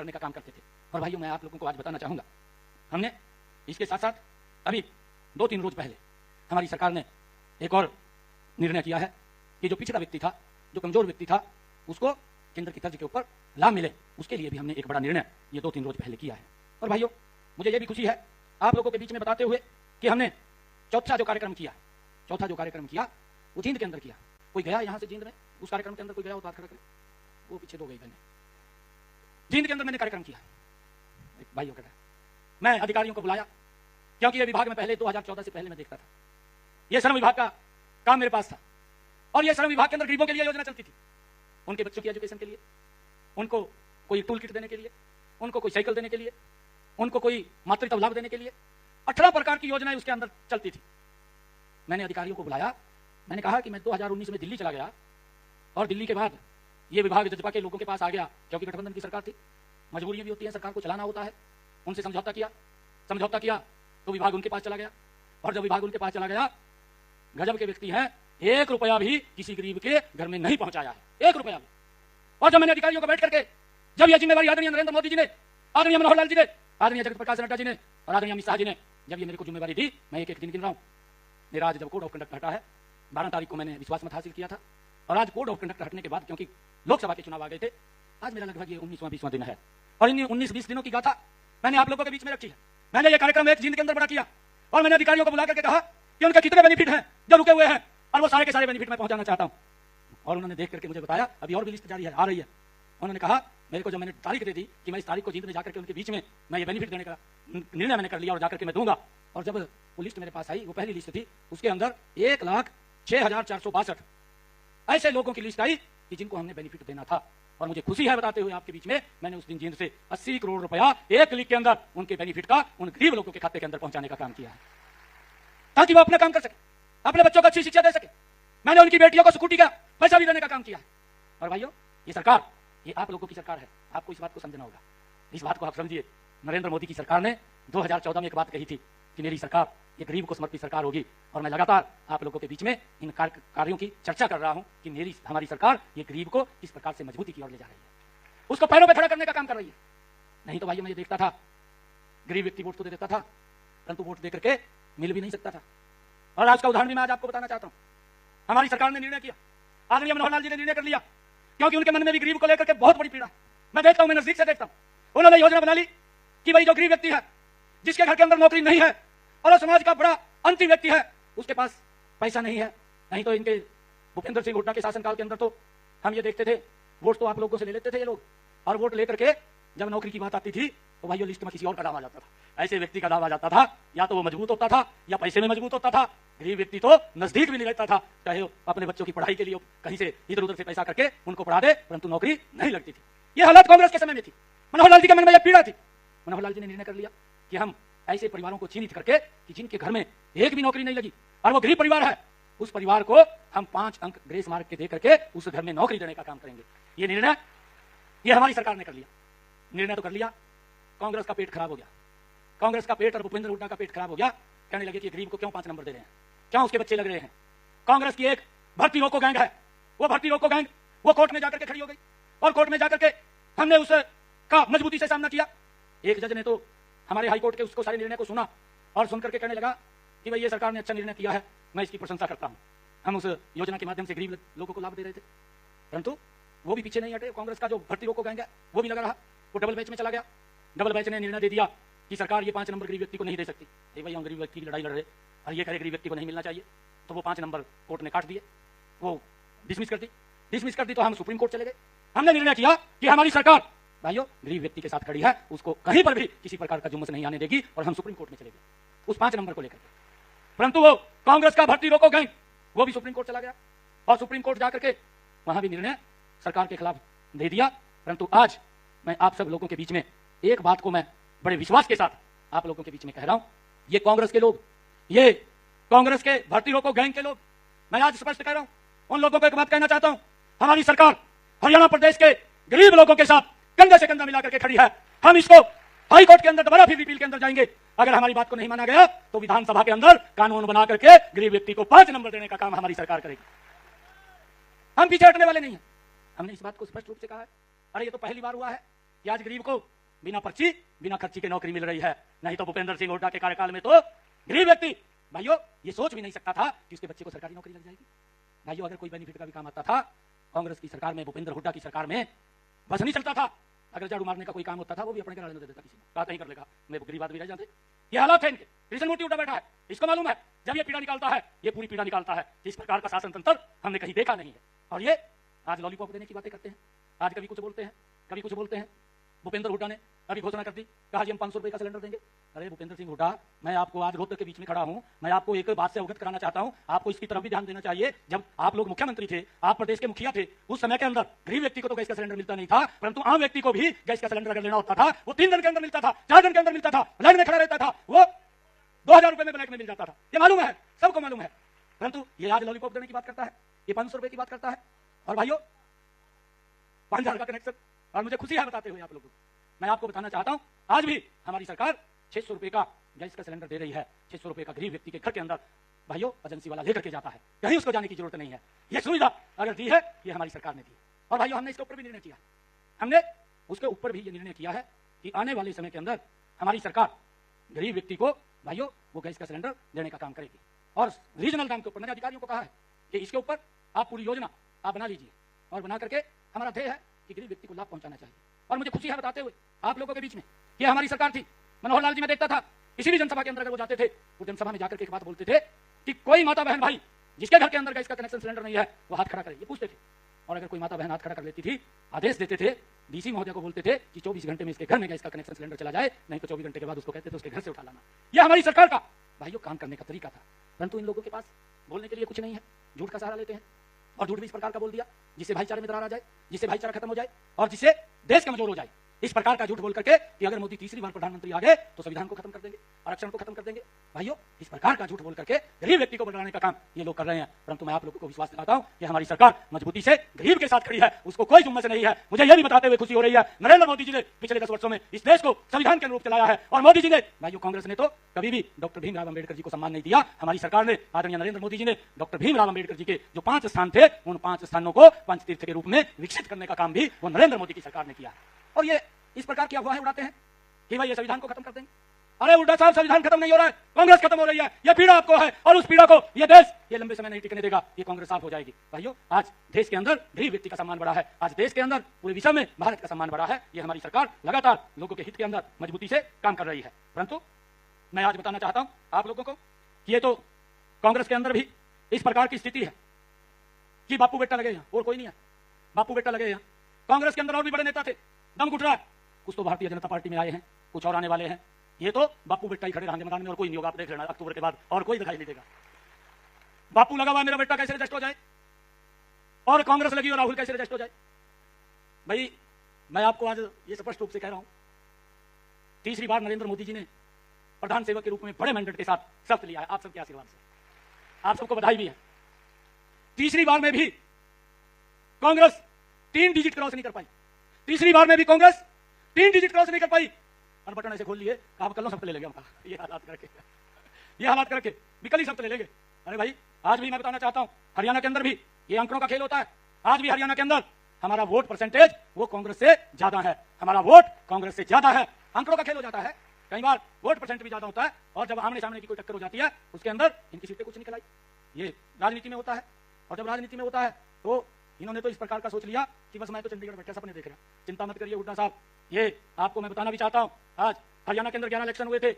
करने का काम करते थे। और भाइयों, मैं आप लोगों को आज बताना चाहूंगा, हमने इसके साथ साथ अभी 2-3 रोज पहले हमारी सरकार ने एक और निर्णय किया है कि जो पिछड़ा व्यक्ति था, जो कमजोर व्यक्ति था, उसको केंद्र की तर्ज के ऊपर लाभ मिले, उसके लिए भी हमने एक बड़ा निर्णय ये 2-3 रोज पहले किया है। और भाइयों, मुझे ये भी खुशी है आप लोगों के बीच में बताते हुए कि हमने चौथा जो कार्यक्रम किया वो जींद के अंदर किया। कोई गया यहाँ से जींद में उस कार्यक्रम के अंदर? कोई गया? वो बात खड़ा करे, वो पीछे 2 गई बहने। जींद के अंदर मैंने कार्यक्रम किया। भाइयों कहता है, मैं अधिकारियों को बुलाया, क्योंकि ये विभाग में पहले 2014 से पहले मैं देखता था, ये श्रम विभाग का काम मेरे पास था। और ये श्रम विभाग के अंदर गरीबों के लिए योजना चलती थी, उनके बच्चों की एजुकेशन के लिए, उनको कोई टूल किट देने के लिए, उनको कोई साइकिल देने के लिए, उनको कोई मातृत्व लाभ देने के लिए 18 प्रकार की योजनाएं उसके अंदर चलती थी। मैंने अधिकारियों को बुलाया, मैंने कहा कि मैं 2019 में दिल्ली चला गया और दिल्ली के बाद ये विभाग जजपा के लोगों के पास आ गया, क्योंकि गठबंधन की सरकार थी, मजबूरियां भी होती हैं, सरकार को चलाना होता है। उनसे समझौता किया तो विभाग उनके पास चला गया। और जब विभाग उनके पास चला गया, गजब के व्यक्ति हैं, 1 रुपया भी किसी गरीब के घर में नहीं पहुंचाया है, 1 रुपया भी। और जब मैंने अधिकारियों को बैठ करके, जब यह जिम्मेवारी आदरणीय नरेंद्र मोदी जी ने, आदरणीय मनोहर लाल जी ने, आदरणीय जगत प्रकाश नड्डा जी ने और आदरणीय अमित शाह जी ने, जब ये मेरे को जिम्मेवारी दी, मैं एक दिन गिन रहा हूं। मेरा आज जब कोड ऑफ कंडक्ट हटा है, 12 तारीख को मैंने विश्वास मत हासिल किया था, और आज कोड ऑफ कंडक्ट हटने के बाद, क्योंकि लोकसभा के चुनाव आ गए थे, आज मेरा लगभग ये 19वां-20वां दिन है। और इन 19-20 दिनों की गाथा मैंने आप लोगों के बीच में रखी है। मैंने ये कार्यक्रम एक जींद के अंदर बड़ा किया और मैंने अधिकारियों को बुला करके कहा कि उनके कितने बेनिफिट हैं जो रुके हुए हैं, और वो सारे के सारे बेनिफिट मैं पहुंचाना चाहता हूं। और उन्होंने देख करके मुझे बताया, अभी और भी लिस्ट जारी है, आ रही है। उन्होंने कहा मेरे को, जब मैंने तारीख दे दी कि मैं इस तारीख को जींद में जाकर के उनके बीच में मैं ये बेनिफिट देने का निर्णय मैंने कर लिया और जाकर के मैं दूंगा। और जब वो लिस्ट मेरे पास आई, वो पहली लिस्ट थी, उसके अंदर 1,06,462 ऐसे लोगों की लिस्ट आई कि जिनको हमने बेनिफिट देना था। और मुझे खुशी है बताते हुए आपके बीच में, मैंने उस दिन जींद से 80 करोड़ रुपया 1 क्लिक के अंदर उनके बेनिफिट का उन गरीब लोगों के खाते के अंदर पहुंचाने का काम किया है, ताकि वो अपना काम कर सके, अपने बच्चों को अच्छी शिक्षा दे सके। मैंने उनकी बेटियों को स्कूटी का पैसा भी देने का काम किया है। और भाइयों, ये सरकार, ये आप लोगों की सरकार है, आपको इस बात को समझना होगा। इस बात को आप समझिए, नरेंद्र मोदी की सरकार ने 2014 में एक बात कही थी कि मेरी सरकार ये गरीब को समर्पित सरकार होगी। और मैं लगातार आप लोगों के बीच में इन कार्यों की चर्चा कर रहा हूं कि हमारी सरकार ये गरीब को किस प्रकार से मजबूती की ओर ले जा रही है, उसको पैरों पे खड़ा करने का काम कर रही है। नहीं तो भाइयों, मैं ये देखता था, गरीब व्यक्ति वोट तो दे देता था, परंतु वोट दे करके मिल भी नहीं सकता था। और आज का उदाहरण भी मैं आज आपको बताना चाहता हूं। हमारी सरकार ने निर्णय किया, आदरणीय मनोहर लाल जी ने निर्णय कर लिया, क्योंकि उनके मन में भी गरीब को लेकर के बहुत बड़ी पीड़ा, मैं देखता हूं, मैं नजदीक से देखता हूं। उन्होंने योजना बना ली कि भाई जो गरीब व्यक्ति है, जिसके घर के अंदर नौकरी नहीं है और वो समाज का बड़ा अंतिम व्यक्ति है, उसके पास पैसा नहीं है। नहीं तो इनके भूपेंद्र सिंह हुड्डा के शासनकाल के अंदर तो हम ये देखते थे, वोट तो आप लोगों से ले लेते थे ये लोग, और वोट लेकर के जब नौकरी की बात आती थी तो भाई लिस्ट में किसी और का नाम आ जाता था। ऐसे व्यक्ति का नाम आ जाता था, या तो वो मजबूत होता था या पैसे में मजबूत होता था। गरीब व्यक्ति तो नजदीक भी नहीं रहता था, चाहे वो अपने बच्चों की पढ़ाई के लिए कहीं से इधर उधर से पैसा करके उनको पढ़ा दे, परंतु नौकरी नहीं लगती थी। ये हालत कांग्रेस के समय में थी। मनोहर लाल जी के मन में यह पीड़ा थी। मनोहर लाल जी ने निर्णय कर लिया कि हम ऐसे परिवारों को चिन्हित करके कि जिनके घर में एक भी नौकरी नहीं लगी और वो गरीब परिवार है, उस परिवार को हम 5 अंक ग्रेस मार्क के दे करके उस घर में नौकरी देने का काम करेंगे। ये निर्णय ये हमारी सरकार ने कर लिया। निर्णय तो कर लिया, कांग्रेस का पेट खराब हो गया। कांग्रेस का पेट और भूपेंद्र हुड्डा का पेट खराब हो गया। कहने लगे कि गरीब को क्यों 5 नंबर दे रहे हैं, क्यों उसके बच्चे लग रहे हैं। कांग्रेस की एक भर्ती रोको गैंग है, वो भर्ती रोको गैंग वो कोर्ट में जाकर के खड़ी हो गई और कोर्ट में जाकर के हमने उसका मजबूती से सामना किया। एक जज ने तो हमारे हाईकोर्ट के उसको सारे निर्णय को सुना और सुनकर के कहने लगा कि भाई ये सरकार ने अच्छा निर्णय किया है, मैं इसकी प्रशंसा करता हूं। हम उस योजना के माध्यम से गरीब लोगों को लाभ दे रहे थे, परंतु वो भी पीछे नहीं हटे। कांग्रेस का जो भर्ती रोको गैंग है वो भी लगा रहा, वो डबल बेंच में चला गया। डबल बेंच ने निर्णय दे दिया कि सरकार ये 5 नंबर गरीब व्यक्ति को नहीं दे सकती। भाई हम गरीब व्यक्ति की लड़ाई लड़ रहे और ये कहे गरीब व्यक्ति को नहीं मिलना चाहिए, तो वो 5 नंबर कोर्ट ने काट दिए, वो डिसमिस कर दी। तो हम सुप्रीम कोर्ट चले गए। हमने निर्णय किया कि हमारी सरकार भाइयों गरीब व्यक्ति के साथ खड़ी है, उसको कहीं पर भी किसी प्रकार का जुम्मन नहीं आने देगी, और हम सुप्रीम कोर्ट में चले गए उस 5 नंबर को लेकर। परंतु वो कांग्रेस का भर्ती रोको गैंग वो भी सुप्रीम कोर्ट चला गया और सुप्रीम कोर्ट जाकर के वहां भी निर्णय सरकार के खिलाफ दे दिया। परंतु आज मैं आप सब लोगों के बीच में एक बात को मैं बड़े विश्वास के साथ आप लोगों के बीच में कह रहा हूं, ये कांग्रेस के लोग, ये कांग्रेस के भर्ती रोको गैंग के लोग, मैं आज स्पष्ट कह रहा हूं, उन लोगों को एक बात कहना चाहता हूं, हमारी सरकार हरियाणा प्रदेश के गरीब लोगों के साथ कंधे से कंधा मिलाकर के खड़ी है। हम इसको हाई कोर्ट के अंदर दोबारा फिर रिपील के अंदर जाएंगे। अगर हमारी बात को नहीं माना गया तो विधानसभा के अंदर कानून बना करके गरीब व्यक्ति को 5 नंबर देने का काम हमारी सरकार करेगी। हम पीछे हटने वाले नहीं हैं। हमने इस बात को स्पष्ट रूप से कहा है। अरे ये तो पहली बार हुआ है कि आज गरीब को बिना पर्ची बिना खर्ची के नौकरी मिल रही है। नहीं तो भूपेंद्र सिंह हुड्डा के कार्यकाल में तो गरीब व्यक्ति भाइयों ये सोच भी नहीं सकता था कि उसके बच्चे को सरकारी नौकरी लग जाएगी। भाइयों अगर कोई बेनिफिट का भी काम आता था कांग्रेस की सरकार में, भूपेंद्र हुड्डा की सरकार में बस नहीं चलता था। अगर झाड़ू मारने का कोई काम होता था वो भी अपने घराने में दे देता, किसी बात नहीं कर लेगा, मैं गरीब आदमी रह जाते। ये हालात है इनके। कृष्ण मूर्ति उठा बैठा है, इसको मालूम है जब ये पीड़ा निकालता है, ये पूरी पीड़ा निकालता है। इस प्रकार का शासन तंत्र हमने कहीं देखा नहीं है। और ये आज लॉलीपॉप देने की बातें करते हैं, आज कभी कुछ बोलते हैं कभी कुछ बोलते हैं। भूपेंद्र हुड्डा ने अभी घोषणा कर दी, कहा जी हम 500 रुपए का सिलेंडर देंगे। अरे भूपेंद्र सिंह हुड्डा, मैं आपको आज रोहतक के बीच में खड़ा हूं, मैं आपको एक बात से अवगत कराना चाहता हूं, आपको इसकी तरफ भी ध्यान देना चाहिए। जब आप लोग मुख्यमंत्री थे, आप प्रदेश के मुखिया थे, उस समय के अंदर गरीब व्यक्ति को तो गैस का सिलेंडर मिलता नहीं था, परंतु आम व्यक्ति को भी गैस का सिलेंडर अगर लेना होता था वो 3 दिन के अंदर मिलता था, 4 दिन के अंदर मिलता था, लाइन में खड़ा रहता था, वो 2000 रुपए में ब्लैक में मिल जाता था। ये मालूम है, सबको मालूम है। परंतु ये आज लॉलीपॉप देने की बात करता है, ये 500 रुपए की बात करता है। और भाइयों 5000 का कनेक्शन, और मुझे खुशी है बताते हुए आप लोगों को, मैं आपको बताना चाहता हूं आज भी हमारी सरकार 600 रुपए का गैस का सिलेंडर दे रही है। 600 रुपए का गरीब व्यक्ति के घर के अंदर भाइयों एजेंसी वाला लेकर के जाता है, कहीं उसको जाने की जरूरत नहीं है। यह सुविधा अगर दी है ये हमारी सरकार ने दी। और भाइयों हमने इसके ऊपर भी निर्णय किया, हमने उसके ऊपर भी ये निर्णय किया है कि आने वाले समय के अंदर हमारी सरकार गरीब व्यक्ति को भाइयों वो गैस का सिलेंडर देने का काम करेगी। और रीजनल दाम के ऊपर मैंने अधिकारियों को कहा है कि इसके ऊपर आप पूरी योजना आप बना लीजिए, और बना करके हमारा ध्येय है कि गरीब व्यक्ति को लाभ पहुंचाना चाहिए। और मुझे खुशी है बताते हुए आप लोगों के बीच में कि हमारी सरकार थी। मनोहर लाल जी मैं देखता था किसी भी जनसभा के अंदर अगर वो जाते थे, वो जनसभा में जाकर के एक बात बोलते थे कि कोई माता बहन भाई जिसके घर के अंदर गैस का कनेक्शन सिलेंडर नहीं है वो हाथ खड़ा करे, ये पूछते थे। और अगर कोई माता बहन हाथ खड़ा कर लेती थी, आदेश देते थे, डीसी महोदय को बोलते थे कि 24 घंटे में इसके घर में गैस का कनेक्शन सिलेंडर चला जाए, नहीं तो 24 घंटे के बाद उसको कहते थे उसके घर से उठा लाना। यह हमारी सरकार का भाइयों काम करने का तरीका था। परंतु इन लोगों के पास बोलने के लिए कुछ नहीं है, झूठ का सहारा लेते हैं। और झूठ भी इस प्रकार का बोल दिया जिससे भाईचारे में दरार आ जाए, जिससे भाईचारा खत्म हो जाए और जिससे देश कमजोर हो जाए। इस प्रकार का झूठ बोल करके कि अगर मोदी तीसरी बार प्रधानमंत्री आ गए तो संविधान को खत्म कर देंगे, आरक्षण को खत्म कर देंगे। भाइयों इस प्रकार का झूठ बोल करके गरीब व्यक्ति को बढ़ाने का काम ये लोग कर रहे हैं। परंतु मैं आप लोगों को विश्वास दिलाता हूं कि हमारी सरकार मजबूती से गरीब के साथ खड़ी है, उसको कोई जुम्मन से नहीं है। मुझे यह भी बताते हुए खुशी हो रही है नरेंद्र मोदी जी ने पिछले 10 वर्षों में इस देश को संविधान के अनुरूप चलाया है। और मोदी जी ने भाइयों कांग्रेस ने तो कभी भी डॉक्टर भीमराव अम्बेडकर जी को सम्मान नहीं दिया। हमारी सरकार ने आदरणीय नरेंद्र मोदी जी ने डॉक्टर भीमराव अम्बेडकर जी के जो 5 स्थान थे उन 5 स्थानों को पंचतीर्थ के रूप में विकसित करने का काम भी वो नरेंद्र मोदी की सरकार ने किया। और ये इस प्रकार की अफवाहें उड़ाते हैं कि भाई ये संविधान को खत्म कर देंगे। अरे हुड्डा साहब संविधान खत्म नहीं हो रहा है, कांग्रेस खत्म हो रही है। ये पीड़ा आपको है और उस पीड़ा को ये देश ये लंबे समय नहीं टिकने देगा, ये कांग्रेस साफ हो जाएगी। भाइयों आज देश के अंदर गरीब व्यक्ति का सम्मान बढ़ा है, आज देश के अंदर पूरे विश्व में भारत का सम्मान बढ़ा है। ये हमारी सरकार लगातार लोगों के हित के अंदर मजबूती से काम कर रही है। परंतु मैं आज बताना चाहता हूं आप लोगों को कि ये तो कांग्रेस के अंदर भी इस प्रकार की स्थिति है कि बापू बेटा लगे यहाँ और कोई नहीं है, बापू बेटा लगे यहाँ। कांग्रेस के अंदर और भी बड़े नेता थे, दम घुट रहा है। कुछ तो भारतीय जनता पार्टी में आए हैं, कुछ और आने वाले हैं। ये तो बापू बेटा ही खड़े रहेंगे मैदान में और कोई नहीं होगा। आप देख लेना अक्टूबर के बाद और कोई दिखाई नहीं देगा। बापू लगा हुआ मेरा बेटा कैसे रजिस्ट हो जाए और कांग्रेस लगी और राहुल कैसे रजिस्ट हो जाए। भाई मैं आपको आज ये स्पष्ट रूप से कह रहा हूं, तीसरी बार नरेंद्र मोदी जी ने प्रधान सेवक के रूप में बड़े मैंडेट के साथ शपथ लिया है आप सबके आशीर्वाद से, आप सबको बधाई भी है। तीसरी बार में भी कांग्रेस 3 डिजिट क्रॉस नहीं कर पाई, तीसरी बार में भी कांग्रेस 3 डिजिट क्रॉस नहीं कर पाई। और बटन ऐसे खोल लिए आप कल शब्द ले लेंगे हमका, ये हालात करके ये हालात करके विकली शब्द ले लेंगे। अरे भाई आज भी मैं बताना चाहता हूं हरियाणा के अंदर भी ये अंकड़ों का खेल होता है। आज भी हरियाणा के अंदर हमारा वोट परसेंटेज वो कांग्रेस से ज्यादा है, हमारा वोट कांग्रेस से ज्यादा है। अंकड़ों का खेल हो जाता है, कई बार वोट परसेंट भी ज्यादा होता है और जब आमने सामने की कोई टक्कर हो जाती है उसके अंदर इनकी सीटें कुछ निकल आई। ये राजनीति में होता है। और जब राजनीति में होता है तो इन्होंने तो इस प्रकार का सोच लिया कि बस मैं तो चंडीगढ़ बैठा सपने देख रहा। चिंता मत करिए हुड्डा साहब, ये आपको मैं बताना भी चाहता हूं। आज हरियाणा के अंदर 11 इलेक्शन हुए थे,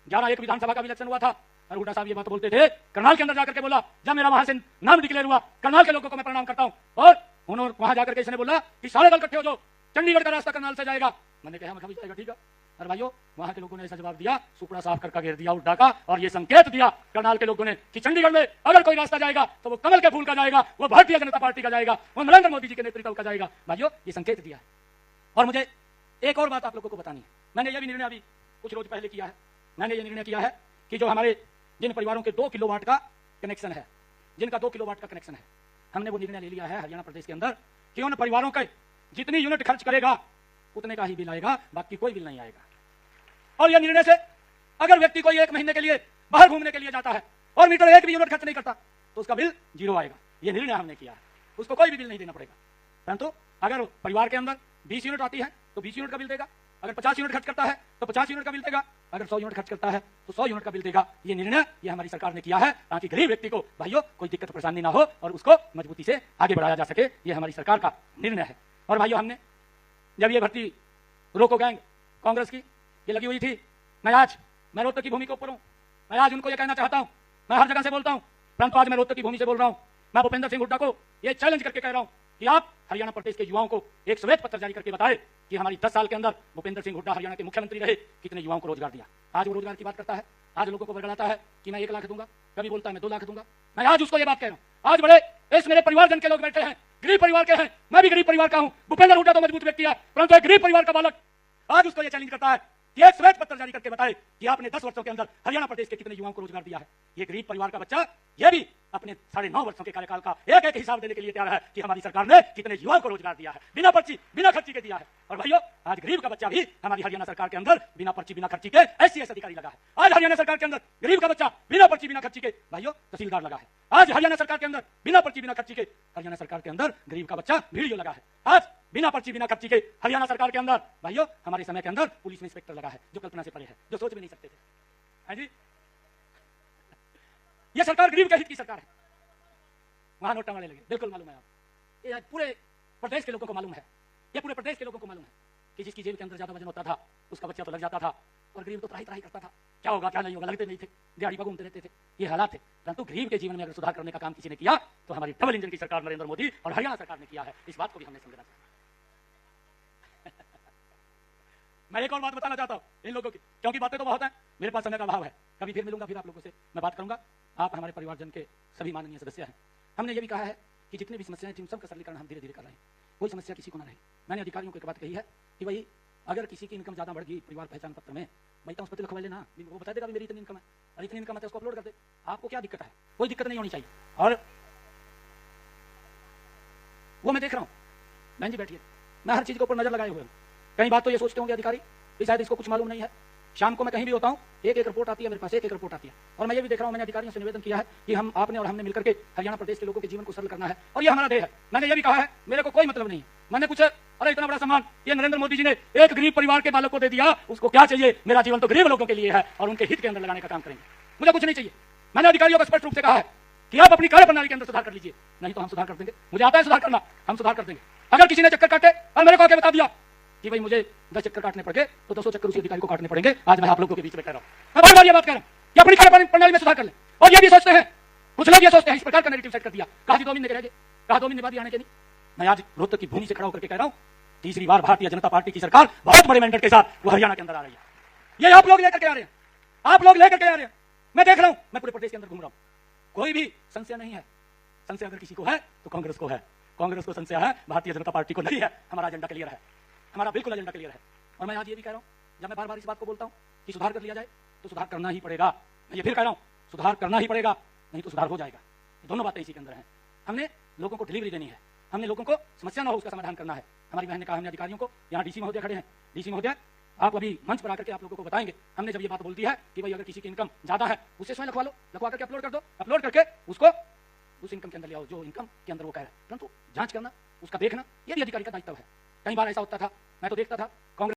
11 एक विधानसभा का भी इलेक्शन हुआ था। और हुड्डा साहब ये बात बोलते थे, करनाल के अंदर जाकर के बोला जब मेरा वहां से नाम डिक्लेयर हुआ, करनाल के लोगों को मैं प्रणाम करता हूं। और उन्होंने वहां जाकर के इसने बोला कि सारे दल इकट्ठे हो जाओ, चंडीगढ़ का रास्ता करनाल से जाएगा। मैंने कहा मतलब जाएगा, ठीक है। और भाइयों वहां के लोगों ने ऐसा जवाब दिया, सुपड़ा साफ करके घेर दिया हुड्डा का, और ये संकेत दिया करनाल के लोगों ने कि चंडीगढ़ में अगर कोई रास्ता जाएगा तो वो कमल के फूल का जाएगा, वो भारतीय जनता पार्टी का जाएगा, वो नरेंद्र मोदी जी के नेतृत्व का जाएगा। भाइयों ये संकेत दिया है। और मुझे एक और बात आप लोगों को बतानी है। मैंने ये भी निर्णय अभी कुछ रोज पहले किया है, मैंने ये निर्णय किया है कि जो हमारे जिन परिवारों के 2 किलोवाट का कनेक्शन है, जिनका 2 किलोवाट का कनेक्शन है, हमने वो निर्णय ले लिया है हरियाणा प्रदेश के अंदर कि उन परिवारों के जितनी यूनिट खर्च करेगा उतने का ही बिल आएगा, बाकी कोई बिल नहीं आएगा। और यह निर्णय से अगर व्यक्ति कोई 1 महीने के लिए बाहर घूमने के लिए जाता है और मीटर 1 भी यूनिट खर्च नहीं करता तो उसका बिल 0 आएगा। यह निर्णय हमने किया है, उसको कोई भी बिल नहीं देना पड़ेगा। परंतु अगर परिवार के अंदर 20 यूनिट आती है तो 20 यूनिट का बिल देगा, अगर 50 यूनिट खर्च करता है तो 50 यूनिट का बिल देगा, अगर 100 यूनिट खर्च करता है तो 100 यूनिट का बिल देगा। ये निर्णय ये हमारी सरकार ने किया है ताकि गरीब व्यक्ति को भाइयों कोई दिक्कत परेशानी ना हो और उसको मजबूती से आगे बढ़ाया जा सके। ये हमारी सरकार का निर्णय है। और भाइयों, हमने जब ये भर्ती रोको गैंग कांग्रेस की ये लगी हुई थी, मैं रोहतक की भूमि के ऊपर हूं, मैं आज उनको ये कहना चाहता हूं, मैं हर जगह से बोलता हूं, परंतु आज मैं रोहतक की भूमि से बोल रहा हूं। मैं भूपेंद्र सिंह हुड्डा को ये चैलेंज करके कह रहा हूं कि आप हरियाणा प्रदेश के युवाओं को एक श्वेत पत्र जारी करके बताएं कि हमारी 10 साल के अंदर भूपेंद्र सिंह हुड्डा हरियाणा के मुख्यमंत्री रहे, कितने युवाओं को रोजगार दिया। आज वो रोजगार की बात करता है, आज लोगों को बरगलाता है कि मैं 1 लाख दूंगा, कभी बोलता है मैं 2 लाख दूंगा। मैं आज उसको ये बात कह रहा हूं। आज बड़े इस मेरे परिवारजन के लोग बैठे हैं, गरीब परिवार के हैं, मैं भी गरीब परिवार का हूं। भूपेंद्र हुड्डा तो मजबूत व्यक्ति है, परंतु एक गरीब परिवार का बालक आज उसको ये चैलेंज करता है कि एक श्वेत पत्र जारी करके बताए कि आपने 10 वर्षों के अंदर हरियाणा प्रदेश के कितने युवाओं को रोजगार दिया है। ये गरीब परिवार का बच्चा ये भी अपने 9.5 वर्षों के कार्यकाल का एक एक हिसाब देने के लिए तैयार है कि हमारी सरकार ने कितने युवाओं को रोजगार दिया है, बिना पर्ची बिना खर्ची के दिया है। और भाइयों, आज गरीब का बच्चा भी हमारी हरियाणा सरकार के अंदर बिना पर्ची बिना खर्ची के SCS अधिकारी लगा है। आज हरियाणा सरकार के अंदर गरीब का बच्चा बिना पर्ची बिना खर्ची के भाइयों तहसीलदार लगा है। आज हरियाणा सरकार के अंदर बिना पर्ची बिना खर्ची के हरियाणा सरकार के अंदर गरीब का बच्चा वीडियो लगा है। आज बिना पर्ची बिना खर्ची के हरियाणा सरकार के अंदर भाइयों हमारे समय के अंदर पुलिस में इंस्पेक्टर लगा है, जो कल्पना से परे है, जो सोच भी नहीं सकते थे। हाँ जी, ये सरकार गरीब के हित की सरकार है। वहां नोटा वाले लगे, बिल्कुल मालूम है आप, ये पूरे प्रदेश के लोगों को मालूम है, ये पूरे प्रदेश के लोगों को मालूम है कि जिसकी जेब के अंदर ज्यादा वजन होता था उसका बच्चा तो लग जाता था और गरीब तो त्राही करता था, क्या होगा क्या नहीं होगा, लगते नहीं थे, दिहाड़ी पर घूमते रहते थे। ये हालात थे। परंतु गरीब के जीवन में अगर सुधार करने का काम किसी ने किया तो हमारी डबल इंजन की सरकार नरेंद्र मोदी और हरियाणा सरकार ने किया है। इस बात को भी हमने समझना चाहिए। मैं एक और बात बताना चाहता हूं इन लोगों की, क्योंकि बातें तो बहुत हैं, मेरे पास समय का अभाव है। कभी फिर मिलूंगा, फिर आप लोगों से मैं बात करूंगा। आप हमारे परिवारजन के सभी माननीय सदस्य हैं। हमने ये भी कहा है कि जितनी भी समस्याएं थी उन सबका सरलीकरण हम धीरे धीरे कर रहे हैं, कोई समस्या किसी को ना रहे। मैंने अधिकारियों को एक बात कही है कि भाई अगर किसी की इनकम ज्यादा बढ़ गई परिवार पहचान पत्र में, भाई तो उस पत्र लिखवा लेना, वो बता देगा मेरी इतनी इनकम है और इतनी इनकम है तो उसको अपलोड कर दे। आपको क्या दिक्कत है? कोई दिक्कत नहीं होनी चाहिए। और वो मैं देख रहा हूँ, बहन जी बैठिए, मैं हर चीज के ऊपर नजर लगाए हुए हूँ। कई बात तो ये सोचते होंगे अधिकारी कि शायद इसको कुछ मालूम नहीं है। शाम को मैं कहीं भी होता हूँ, एक रिपोर्ट आती है मेरे पास, एक रिपोर्ट आती है। और मैं ये भी देख रहा हूँ, मैंने अधिकारियों से निवेदन किया है कि हम आपने और हमने मिलकर के हरियाणा प्रदेश के लोगों के जीवन को सरल करना है और ये हमारा ध्येय है। मैंने ये भी कहा है, मेरे को कोई मतलब नहीं है। मैंने कुछ अरे इतना बड़ा सम्मान ये नरेंद्र मोदी जी ने एक गरीब परिवार के बालक को दे दिया, उसको क्या चाहिए? मेरा जीवन तो गरीब लोगों के लिए है और उनके हित के अंदर लगाने का काम करेंगे, मुझे कुछ नहीं चाहिए। मैंने अधिकारियों को स्पष्ट रूप से कहा है कि आप अपनी कार्य प्रणाली के अंदर सुधार कर लीजिए, नहीं तो हम सुधार कर देंगे। मुझे आता है सुधार करना, हम सुधार कर देंगे। अगर किसी ने चक्कर काटे और मेरे को आगे बता दिया कि भाई मुझे 10 चक्कर काटने पड़ गए तो 200 चक्कर उसी अधिकारी को काटने पड़ेंगे, आज मैं आप लोगों के बीच में कह रहा हूं, मैं बार बार ये बात कह रहा हूं कि अपनी कार्य प्रणाली में सुधार कर ले। और ये भी सोचते हैं, कुछ लोग ये सोचते हैं, इस प्रकार का नैरेटिव सेट कर दिया, कहा 2 महीने रह गए, कहा 2 महीने बाद आने के नहीं। मैं आज रोहतक की भूमि से खड़ा होकर के कह रहा हूं, तीसरी बार भारतीय जनता पार्टी की सरकार बहुत बड़े मैंडेट के साथ वो हरियाणा के अंदर आ रही है। ये आप लोग लेकर के आ रहे हैं, आप लोग लेकर के आ रहे हैं। मैं देख रहा हूं, मैं पूरे प्रदेश के अंदर घूम रहा हूं, कोई भी संशय नहीं है। संशय अगर किसी को है तो कांग्रेस को है, कांग्रेस को संशय है, भारतीय जनता पार्टी को नहीं है। हमारा एजेंडा क्लियर है, हमारा बिल्कुल एजेंडा क्लियर है। और मैं आज ये भी कह रहा हूं, जब मैं बार बार इस बात को बोलता हूं कि सुधार कर लिया जाए तो सुधार करना ही पड़ेगा। मैं ये फिर कह रहा हूं, सुधार करना ही पड़ेगा, नहीं तो सुधार हो जाएगा। दोनों बातें इसी के अंदर हैं। हमने लोगों को डिलीवरी देनी है, हमने लोगों को समस्या ना हो उसका समाधान करना है। हमारी बहन ने कहा, हमने अधिकारियों को, यहाँ डीसी महोदय खड़े हैं, डीसी महोदय आप अभी मंच पर आकर के आप लोगों को बताएंगे। हमने जब ये बात बोल दी है कि भाई अगर किसी की इनकम ज्यादा है उससे स्वयं लिखवा लो, लिखवा करके अपलोड कर दो, अपलोड करके उसको उस इनकम के अंदर ले आओ जो इनकम के अंदर वो कह रहा है। परंतु जांच करना, उसका देखना, ये भी अधिकारी का दायित्व है। कई बार ऐसा होता था, मैं तो देखता था कांग्रेस